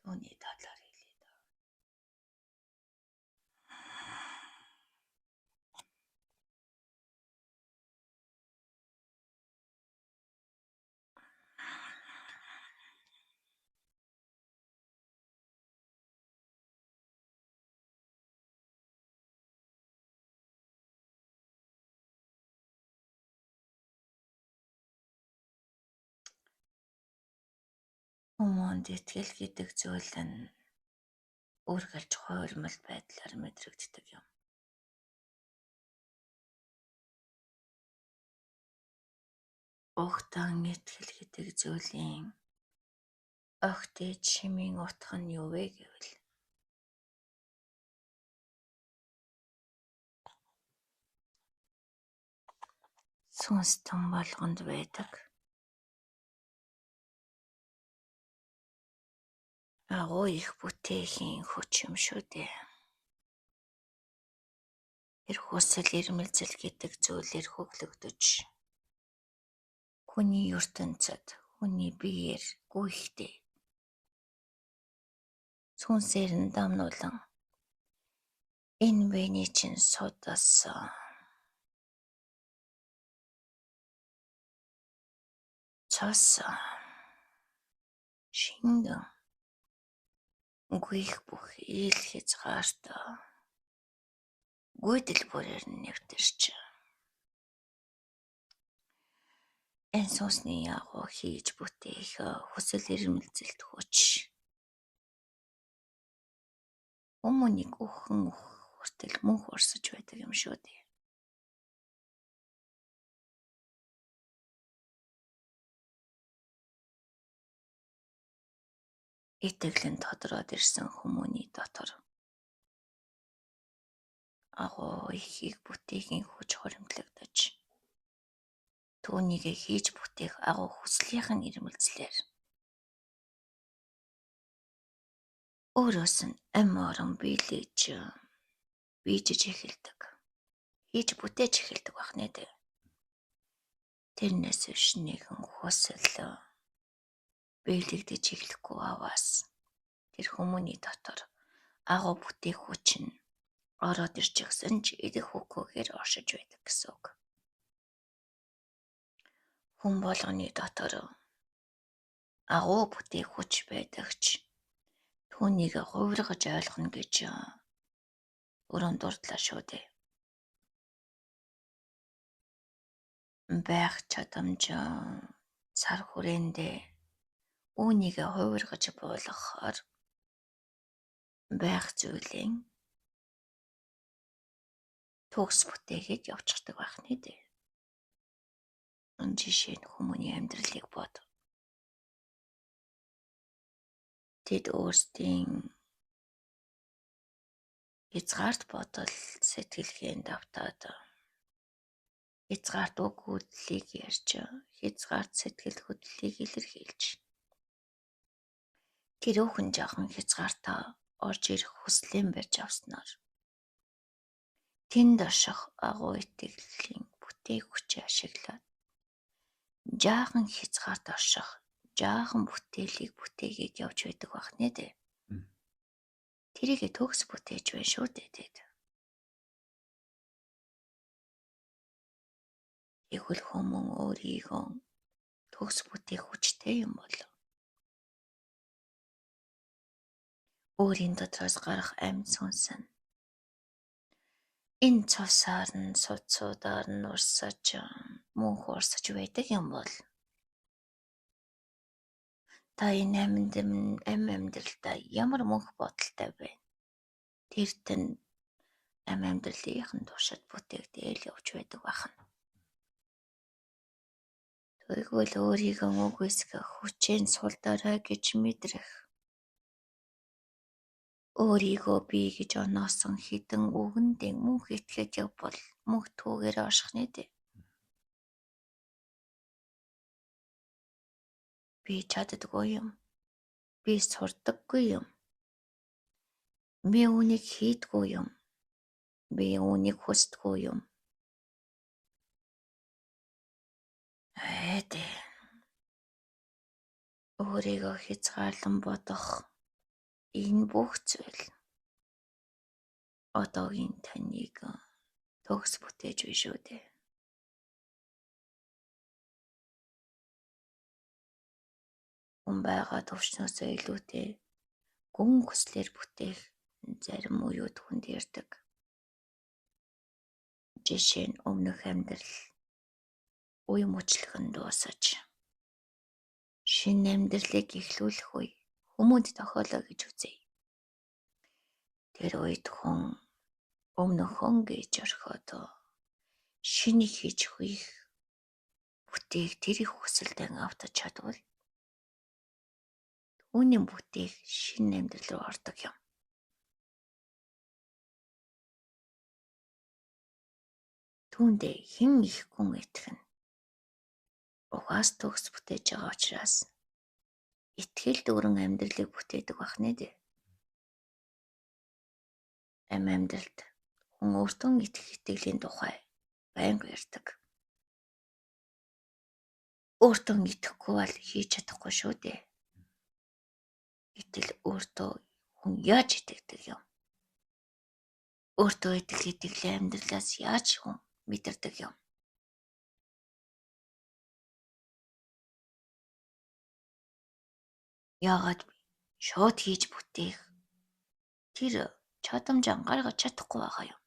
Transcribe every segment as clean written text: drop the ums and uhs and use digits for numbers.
Түүний талаар хэлээ даа. Хүмүүнд итгэл гэдэг зүйл нь үргэлж хуурмал байдлаар мэдрэгддэг юм. Огтон итгэл гэдэг зүйлийн огт ээж шимийн утга нь юу вэ гэвэл сүнстэн болгонд байдаг агуу их бүтээхийн хүч юм шүү дээ. Эрх хүсэл эрмэлзэл гэдэг зүйлээр хөглөгдөж хүний ертөнцид хүний биеэр гүйхтэй сүнсээр нь дамнуулан энэ биений чинь судас цас шингэн гүйх бүх ил хязгаарт гүйдэл бүрээр нэвтэрч энэ сүнсний агуу хийж бүтээх хүсэл эрмэлзэлт хүч хүмүүнийг өхөн хүртэл мөнх урсаж байдаг юм шүү дээ. Итгэл нь тодроод ирсэн хүмүүний дотор агуу ихийг бүтээхийн хүч хоримтлагдаж түүнийг хийж бүтээх агуу хүслийнхэн ирмэлзлээр өөрөөс нь ам орон биелэж бийжиж эхэлдэг. Хийж бүтээж эхэлдэг бахнэ дээ. Тэрнээс биш нэгэн хүсэл биелэгдэж эхлэхгүй аваас тэр хүмүүний дотор агуу бүтээх хүч нь ороод ирж гисэн ч идэх хөхөөр оршиж байдаг гэсэн үг. Хүн болгоны дотор агуу бүтээх хүч байдагч түүнийг хувиргаж ойлгоно гэж өрөөнд дурдлаа шүү дээ. Байх чадамж цар хүрээндээ үүнийг хувиргаж болгохоор байх зүйлийн төгс бүтээгээд явчихдаг бахны дээ. Жишээ нь хүмүүний амьдралыг бод. Тэд өөрсдийн хязгаарт бодол сэтгэлгээнд автаад хязгаарт үг хөдлөлийг ярьж хязгаарт сэтгэл хөдлөлийг илэрхийлж тэр өхөн жаахан хязгаартаа орж ирэх хүслийн барьж авснаар тэнд орших агуу итгэлийн бүтээх хүчээ ашиглаад жаахан хязгаарт орших жаахан бүтээлийг бүтээгээд явж байдаг бахнэ дээ. Тэрийг төгс бүтээж байна шүү дээ. Тэгвэл хүмүүс өөрийгөө төгс бүтээх хүчтэй юм бол өөрийн дотроос гарах амьд сүнс нь энэ цусаар нь судсуудаар нь урсаж мөнх урсаж байдаг юм бол та энэ амьдралдаа ямар мөнх бодолтой байна? Тэрт нь амьдралынхын туршид бүтээгдээл явж байдаг бахна. Тэгвэл өөрийгөө үгүйсгэх хүчээр сулдараа гэж мэдрэх өөрийгөө би гэж оноосон хідэн үгэндээ мөнх итгээд явбал мөнх түүгээр орших нэ. Би чаддаггүй юм. Би сурдаггүй юм. Би үүнийг хийдгүй юм. Би үүнийг хүсдэггүй юм. Өөрийгөө хязгаарлан бодох Энэ бүх зүйл одоогийн таныг төгс бүтээж биш үү дээ. Хүн байгаа төвчнөөсөө илүүтэй гүн хүслээр бүтээх зарим үеуд хүнд ирдэг. Жишээ нь өмнөх амьдрал үе мөчлөх нь дуусаж шинэ амьдралыг эхлүүлэх үе хүмүүнд тохиолоо гэж үзье. Тэр үед хүн өмнөхөн гэж орхиод шинэ хийж хүих бүтээх тэр их хүсэлтэн автаж чадвал үүний бүтээх шинэ амьдрал руу ордог юм. Түүндээ хэн их гүн итгэх нь угаас төгс бүтээж байгаа учраас итгэл дүүрэн амьдралыг бүтээдэг бах нэ дээ. Амьдралд хүн өөртөө итгэх итгэлийн тухай байнга ярьдаг. Өөртөө итгэхгүй бол хийж чадахгүй шүү дээ. Гэтэл өөртөө хүн яаж итгэдэг юм? Өөртөө итгэх итгэлийн амьдралаас яаж хүн мэдэрдэг юм? Яагаад шууд хийж бүтээх тэр чадамж гаргаж чадахгүй байгаа юм?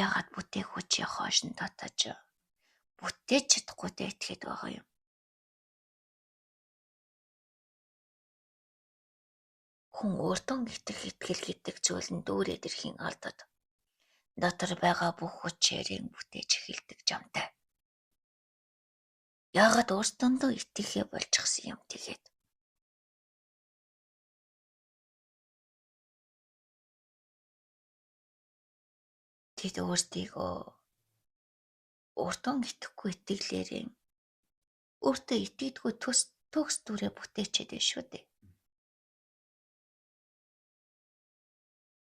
Яагаад бүтээх хүчийн хоошин татаж бүтээж чадахгүй дээ итгэхэд байгаа юм? Хүн өөртөө итгэх итгэл гэдэг зүйл нь дүүрээд ирэхин алдаад дотор байгаа бүх хүчээрээ бүтээж эхэлдэг жамтай. Яагаад өөртөө итгэхээ болчихсон юм тэгээд? Тэд өөртөө итгэхгүй итгэлээрээ өөртөө итгэдэггүй төгс дүрээ бүтээчээд байна шүү дээ.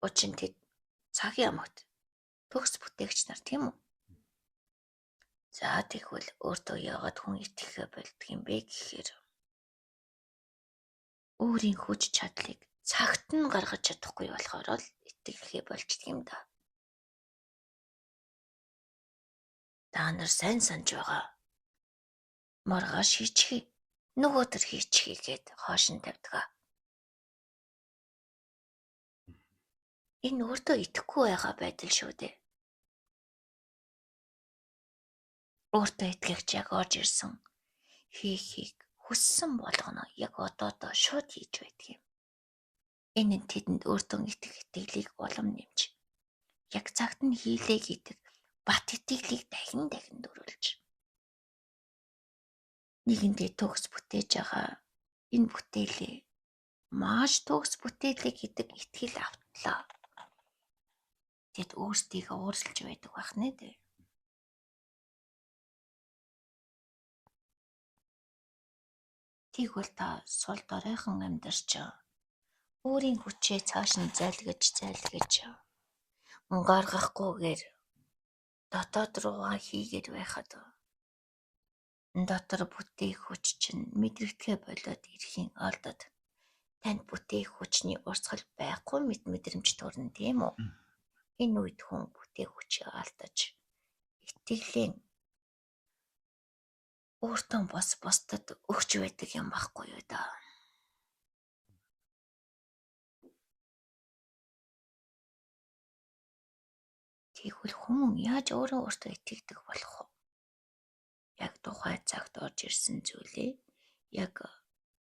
Учир нь тэд цагийн амгт төгс бүтээгч нар тийм үү? За тэгвэл өөртөө яагаад хүн итгэхээ болдго юм бэ гэхээр өөрийн хүч чадлыг цагт нь гаргаж чадахгүй болохоор л итгэхээ болждаг юм да. Та нар сайн санаж байгаа. Маргааш хийчихье. Нөгөөдөр хийчихье гэд хоошин тавьдаг. Энэ өөртөө итгэхгүй байгаа байдал шүү дээ. Өөртөө итгэгч яг орж ирсэн хийхийг хүссэн болгоно яг одоодоо шууд хийж байдаг юм. Энэ нь тэдэнд өөртөө итгэх итгэлийг улам нэмж яг цагт нь хийлээ гэдэг бат итгэлийг дахин дөрвөлж нэгэндээ төгс бүтээж байгаа энэ бүтээлээ маш төгс бүтээлээ гэдэг итгэл автлаа. Тэд өөрсдийгөө уурсалж байдаг байх нэ дээ. Тэгвэл та сул доройхон амьдарч өөрийн хүчээ цааш нь зайлгаж гаргахгүйгээр дотоод руугаа хийгээд байхад дотор бүтээх хүч чинь мэдрэгдэхээ болоод ирэхин алдад танд бүтээх хүчний урсгал байхгүй мэдрэмж төрнө тийм үү? Энэ үед хүн бүтээх хүчийг алдаж итгэлийн өөртөө бусдад өгч байдаг юм байхгүй юу да. Тэгвэл хүн яаж өөртөө итгэдэг болох вэ? Яг тухай цагт орж ирсэн зүйлээ яг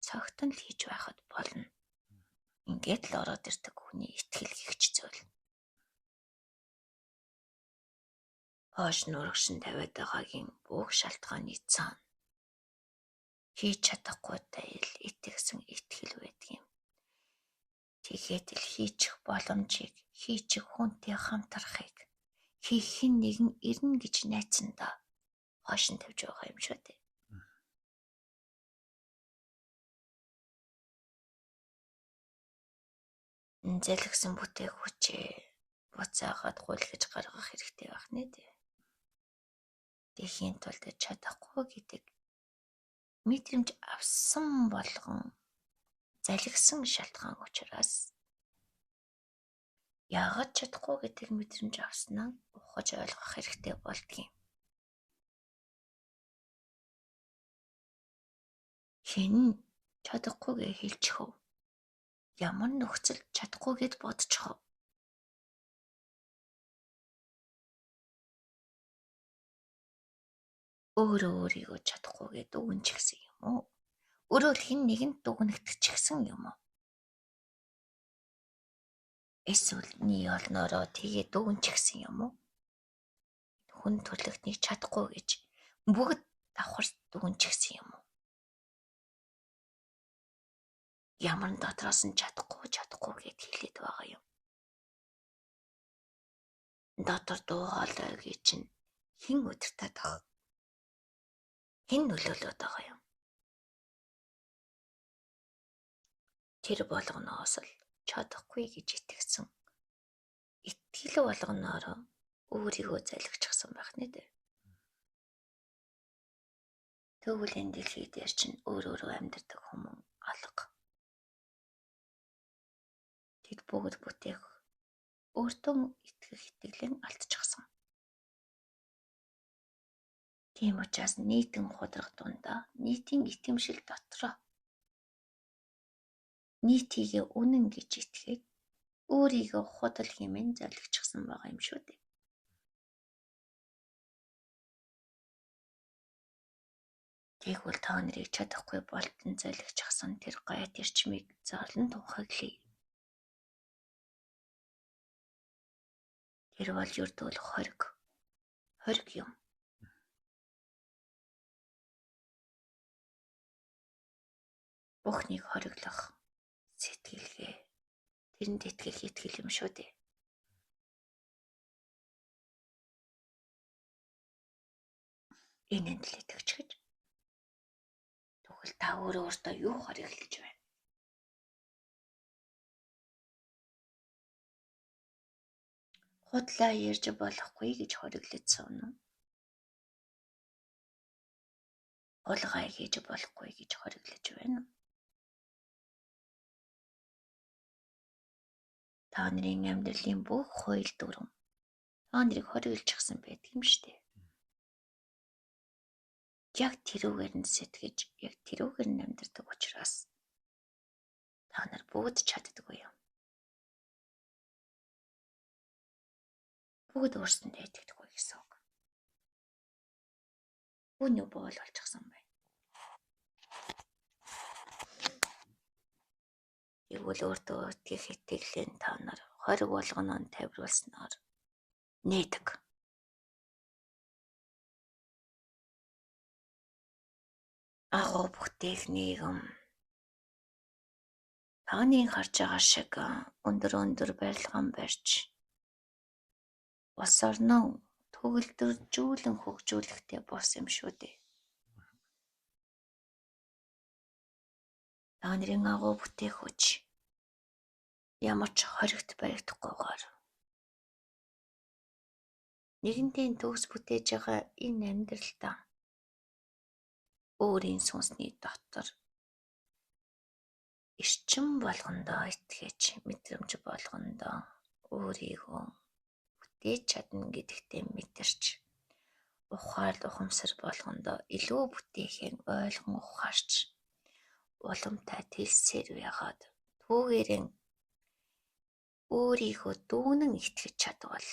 цагт нь л хийж байхад болно. Ингээд л ороод ирдэг хүний итгэл гихч зүйл. Хоош нурагшин тавиад байгаагийн бүх шалтгааны цаана хийж чадахгүй тайл итгэсэн итгэл байдаг юм. Тэгээд л хийчих боломжийг хийчих хүнтэй хамтрахыг хийх нэгэн ирнэ гэж найцсандаа хоошин тавьж байгаа юм шүү дээ. Зэлгсэн бүтээх хүчээ буцаагаад гуйлгаж гаргах хэрэгтэй байх нэ дээ. Тэхийн тулд чадахгүй гэдэг мэдрэмж авсан болгон залгисан шалтгаан учраас яагаад чадахгүй гэдэг мэдрэмж авснаа ухаж ойлгох хэрэгтэй болдгийг. Хэн чадахгүйгээ хэлчихв. Ямар нөхцөлд чадахгүй гэд бодчихов. Өөрөө өөрийгөө чадахгүй гэд дүгнчихсэн юм уу? Өөрөөр хэн нэгэнд дүгнэгдчихсэн юм уу? Эсвэл нэг олноороо тэгээ дүгнчихсэн юм уу? Хүн төрлөختнийг чадахгүй гэж бүгд давхар дүгнчихсэн юм уу? Ямар дотроос нь чадахгүй гэд хэлээд байгаа юм. Дотор дуугаалаа гэж чинь хэн өдөртөд байгаа? Хэн нөлөөлөд байгаа юм? Тэр болгоноос л чадахгүй гэж итгэсэн. Итгэл болгоноороо өөрийгөө залгичихсан байх нэ дээ. Тэгвэл энэ дэлхий дээр чинь өөрөө амьдардаг хүмүүс алга. Тэд бүгд бүтээх өөртөө итгэх итгэлэн алдчихсан. Тийм учраас нийтэн худрах дундаа нийтийн итгэмжил дотроо нийтийгээ үнэн гэж итгээд өөрийгөө худал хэмээн залгичихсан байгаа юм шүү дээ. Тэгвэл та нарыг чадахгүй болтон залгичихсан тэр гайд эрчмийг зарлан тунхаглая. Тэр бол ердөө хориг юм. Бүхнийг хориглох сэтгэлгээ тэрэнд итгэх итгэл юм шүү дээ. Энэнд л итгэж гэж. Тэгвэл та өөртөө юу хориглож байна? Худлаа ярьж болохгүй гэж хориглоцсон нь. Улгай хийж болохгүй гэж хориглож байна. Та нарын амьдралын бүх хууль дүрм та нарыг хориглочихсан байдаг юм шүү дээ. Яг тэрүүгээр нь сэтгэж, яг тэрүүгээр нь амьдардаг учраас та нар бүгд чаддаггүй юм. Бүгд өөрсөндөө итгэдэггүй гэсэн үг. Үүний боол болчихсон байна. Тэгвэл өөртөө итгэх итгэлэн та нар хориг болгоноон тавируулснаар нээдэг. Агуу бүтээх нийгэм таны харж байгаа шиг өндөр барилгаан барьж улс орноо төгөлдржүүлэн хөгжүүлэхтэй болсон юм шүү дээ. Та нарын агуу бүтээх хүч ямар ч хоригт баригдахгүйгээр нэгэнтээ төгс бүтээж байгаа энэ амьдралдаа өөрийн сүнсний дотор эрчим болгондоо итгэж мэдрэмж болгондоо өөрийгөө бүтээж чадна гэдэгтээ мэдэрч ухамсар болгондоо илүү бүтээхээ ойлгон ухаарч уламтай тэлсээр байгаад түүгээрэн өөрийгөө дүүнэн итгэж чадвал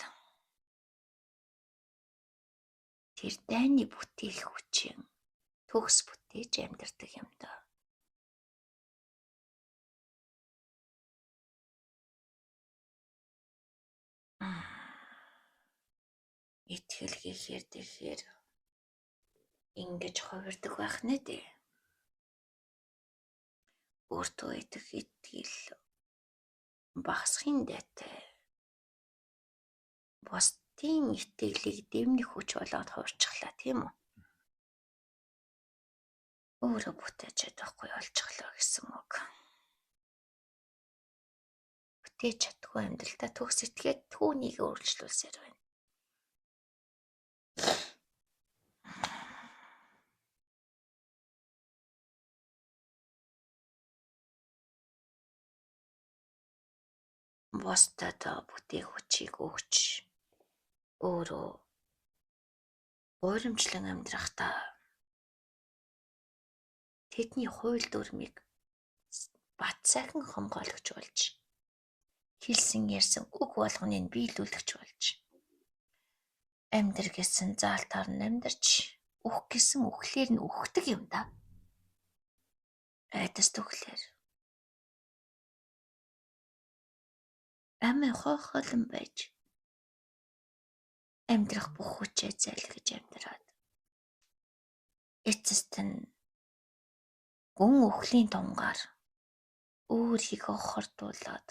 тэр дайны бүтээх хүчин төгс бүтээж амьдардаг юм даа. Итгэл гэхээр тэгэхээр ингэж хувирдаг байх нэ дээ. Өөртөө итгэх итгэл багасхын дайтай. Бусдын итгэлийг дэмнэх хүч болоод хуурчихлаа тийм үү? Өөрөө бүтээж чадахгүй болчихлоо гэсэн үг. Бүтээж чадгүй амьдралдаа төгс итгээд түүнийг өөрчлүүлсээр байна. бусдад бүтээх хүчийг өгч өөрөө гуйрамжлан амьдрахдаа тэдний хууль дүрмийг бат сайхан хомгойлгож болж хэлсэн ярьсан үг болгоныг биелүүлэгч болж амьдр гэсэн заалтаар нь амьдарч үх гэсэн үхлээр нь үхдэг юм да. Айдас түхлээр амин хоохолон байж амьдрах бүх хүчээ зайлгаж амьдраад эцэст нь гүн үхлийн тунгаар өөрийгөө хордуулаад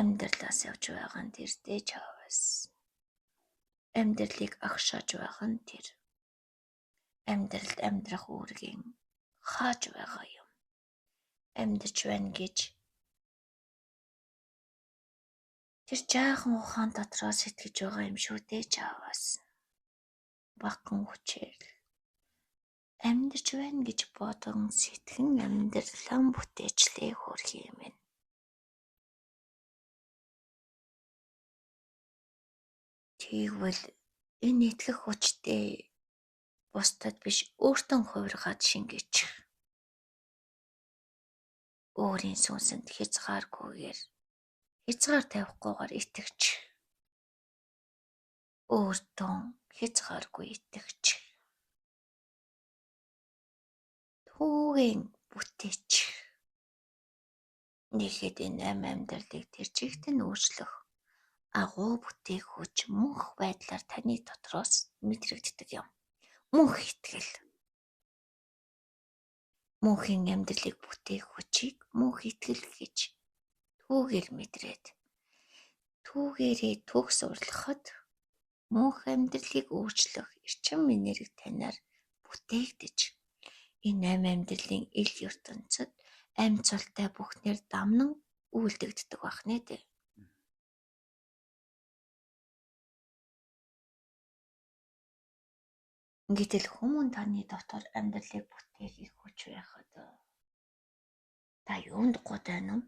амьдралаас явж байгаа нь тэр дэж аваас амьдралыг агшааж байгаа нь тэр амьдралд амьдрах үүргийн хааж байгаа юм амьдарч байна гэж тэр жаахан ухаан дотроо сэтгэж байгаа юм шүү дэж аваас багхан хүчээр амьдарч байна гэж бодон сэтгэн амьдралан бүтээчлээ хөрх юм ээ. Тэгвэл энэ итгэх хүчтэй бусдад биш өөртөө хувиргаад шингээж өөрийн сүнсэнд хязгааргүйгээр хязгаар тавихгүйгээр итгэж өөртөө хязгааргүй итгэж түүгийн бүтээч нэхэд энэ амьдралыг тэр чигтэн өөрчлөх агуу бүтээх хүч мөнх байдлаар таны дотроос мэдрэгддэг юм. Мөнх итгэл. Мөнхийн амьдралыг бүтээх хүчийг мөнх итгэл гэж түүгээр мэдрээд түүгээрээ төгс урлахад мөнх амьдралыг өөрчлөх эрчим энерги танаар бүтээгдэж энэ амьдралын ил ертөнцид амьцолтой бүхнээр дамнан үйлдэгддэг байх нэ дээ. Гэтэл хүмүүн таны дотор амьдралыг бүтээхийг хүч байхад та юунд гудайна?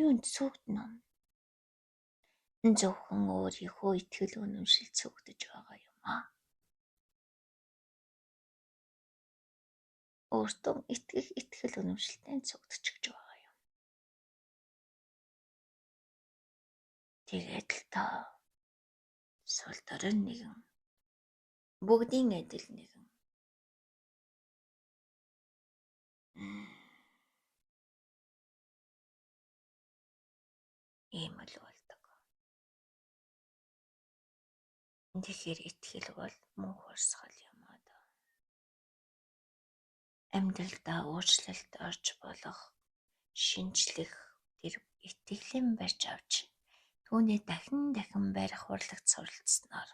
Юунд сүгдэнэ? Зөвхөн өөрийнхөө итгэл үнэмшил сүгдэж байгаа юм аа. Өөртөө итгэх итгэл үнэмшилтэй сүгдэж байгаа юм. Тэгээд л та сул дорой нэгэн бүгдийн адил нэгэн ийм л болдог. Тэгэхээр итгэл бол мөнх урсгал юм аа да. Амьдралдаа өөрчлөлт орж болох шинжлэх тэр итгэлийн барьж авч түүний дахин барих урлагт суралцснаар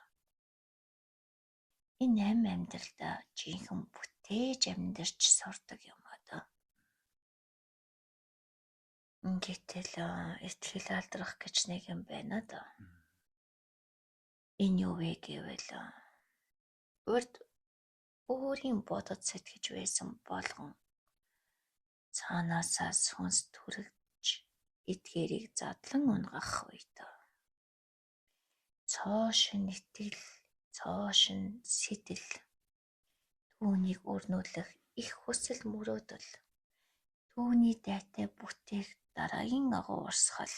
энэ амьдралдаа жинхэнэ бүтээж амьдарч сурдаг юм аа да. Гэтэл итгэл алдрах гэж нэг юм байна да. Энэ юу вэ гэвэл урд өөрийн бодож сэтгэж байсан болгон цаанаасаа сүнс түрэгж эдгээрийг задлан унгах үед цоошин итгэл, цоошин сэтэл түүнийг өрнүүлэх их хүсэл мөрөөдөл түүний дайтай бүтээх дараагийн агуу урсгал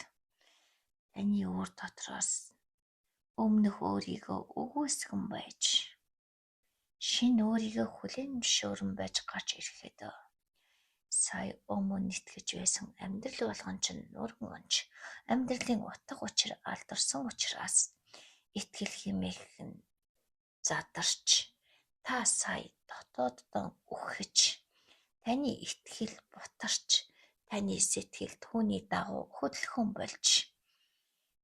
таны өөр дотроос өмнөх өөрийгөө өгөөсгөн байж шинэ өөрийгөө хүлээн зөвшөөрөн байж гарч ирэхэд сая өмнө итгэж байсан амьдрал болгон ч нурган онч амьдралын утга учир алдарсан учраас итгэл хэмээх нь задарч та сая дотооддоо үхэж таны итгэл бутарч таны сэтгэл түүний дагуу хөдөлгөөн болж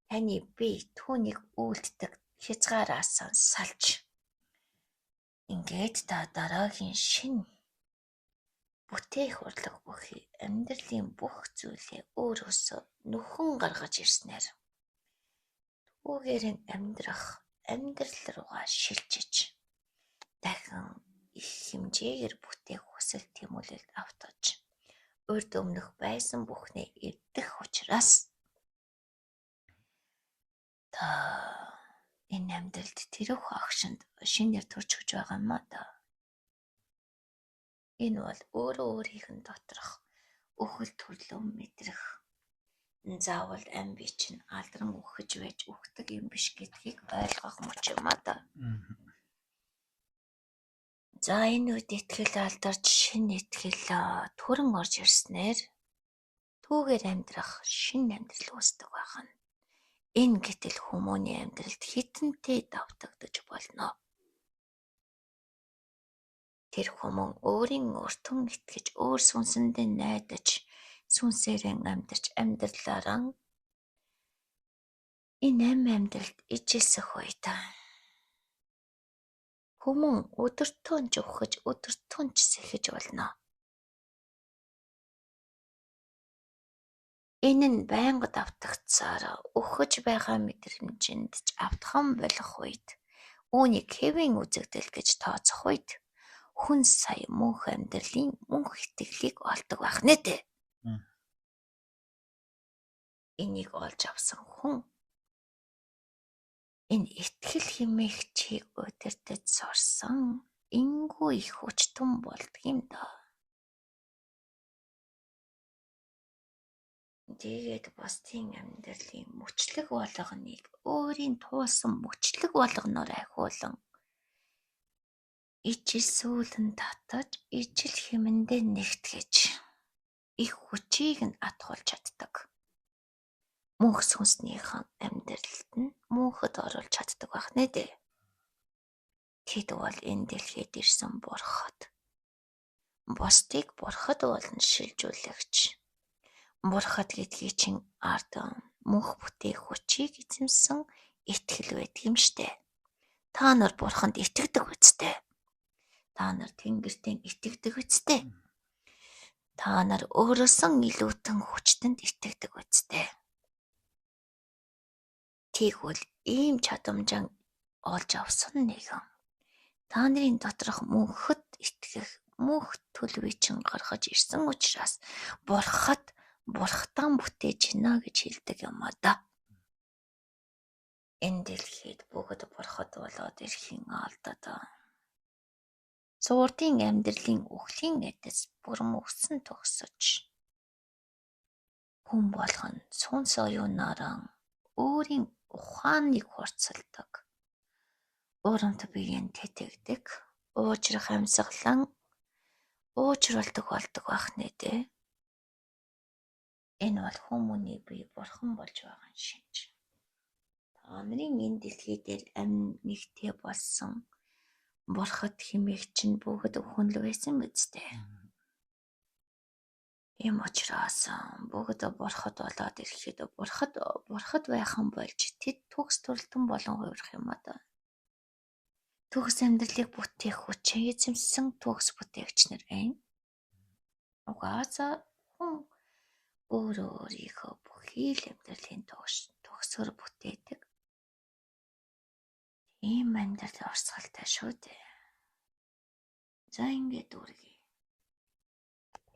таны бие түүнийг үйлддэг хязгаараас салж ингээд та дараагийн шинэ бүтээх урлаг бүхий амьдралын бүх зүйлээ өөрөөсөө нөхөн гаргаж ирснээр түүгээр нь амьдрах амьдрал руугаа шилжиж дахин их хэмжээгээр бүтээх хүсэл тэмүүлэлд автаж урд өмнөх байсан бүхнээ эвдэх учраас та энэ амьдралд тэрөх агшинд шинээр төрж өгч байгаа юм а та. Энэ бол өөрийнх нь доторх өхөл төрлөө мэдрэх заавал ам би чинь алдран үхэж байж үхдэг юм биш гэдгийг ойлгох мөч юм а та. За энэ үед итгэл алдарч шинэ итгэл төрөн орж ирснээр түүгээр амьдрах шинэ амьдрал үүсдэг байна. Энэ гэтэл хүмүүний амьдралд хитэнтэй давтагдаж болно. Тэр хүмүүс өөрийн өртөн итгэж өөр сүнсэндээ найдаж сүнсээрэн амьдарч амьдралаараа энэ амьдралд ижисэх үед хүмүүс өдөртөө ч ухаж өдөртөө ч сэхэж болно. Энэ нь байнга давтагдсаар ухаж байгаа мэдрэмжинд ч автхан болох үед үүнийг хэвэн үзэгдэл гэж тооцох үед хүн сая мөнх амьдралын мөнх итгэлийг олдог байх нэ дээ. Энийг олж авсан хүн энэ итгэл хэмээгчийг удирдах сорсон энгүй их хүчтэн болдг юм да. Тэгээд бусдын амьдралын мөчлөг болгоныг өөрийн туулсан мөчлөг болгоноор ахиулан ижил сүүлэн татаж ижил хэмэндээ нэгтгэж их хүчийг нь атгуулж чаддаг. Мөнх сүнснийхэн амьдралд нь мөнхөд оруулж чаддаг байх нэ дээ. Тэд бол энэ дэлхийд ирсэн бурхад. Бусдыг бурхад болон шилжүүлэгч. Бурхад гэдгийг чинь ард мөнх бүтээх хүчийг эзэмсэн итгэл байдаг юм штэ. Та нар бурханд итгэдэг үсттэй. Та нар Тэнгэртээ итгэдэг үсттэй. Та нар өөрөөсөн илүүтэн хүчтэнд итгэдэг үсттэй. Тэгвэл ийм чадамжаа олж авсан нэгэн та нарын доторх мөнхөд итгэх мөнх төлөвийг чинь гаргаж ирсэн учраас бурхтан бүтээж гинэ гэж хэлдэг юм а да. Энэ дэлхийд бүгд бурхад болоод ирэхин алдаад зуурдын амьдралын үхлийн эдэс бүрэн өгсөн төгсөж хүн болгон сүнс оюунаараа өөрийн ухааныг хурцалдаг. Өөрөмт биеийн тэтгдэг, уужрах амьсгалан уужруулдаг болдог байх нэ дээ. Энэ бол хүмүүний бие бурхан болж байгаа шинж. Та нарын энэ дэлхий дээр нэгтэй болсон бурхад хэмээгч нь бүгд хүн л байсан биз дээ. Ийм учраас бүгд бурхад болоод ирэхэд бурхад байхан болж тэд төгс төрөлтөн болон хувирах юм а да. Төгс амьдралыг бүтээх хүчээ эзэмсэн төгс бүтээгч нар байна. Угаасаа хүн өөрийнхөө бүхий л амьдралын төгсгөр бүтээдэг. Ийм амьдрал орсгалтай шүү дээ. За ингээд үргэлээ.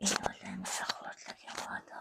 Энэ бол амьдрах хурлаг юм аа да.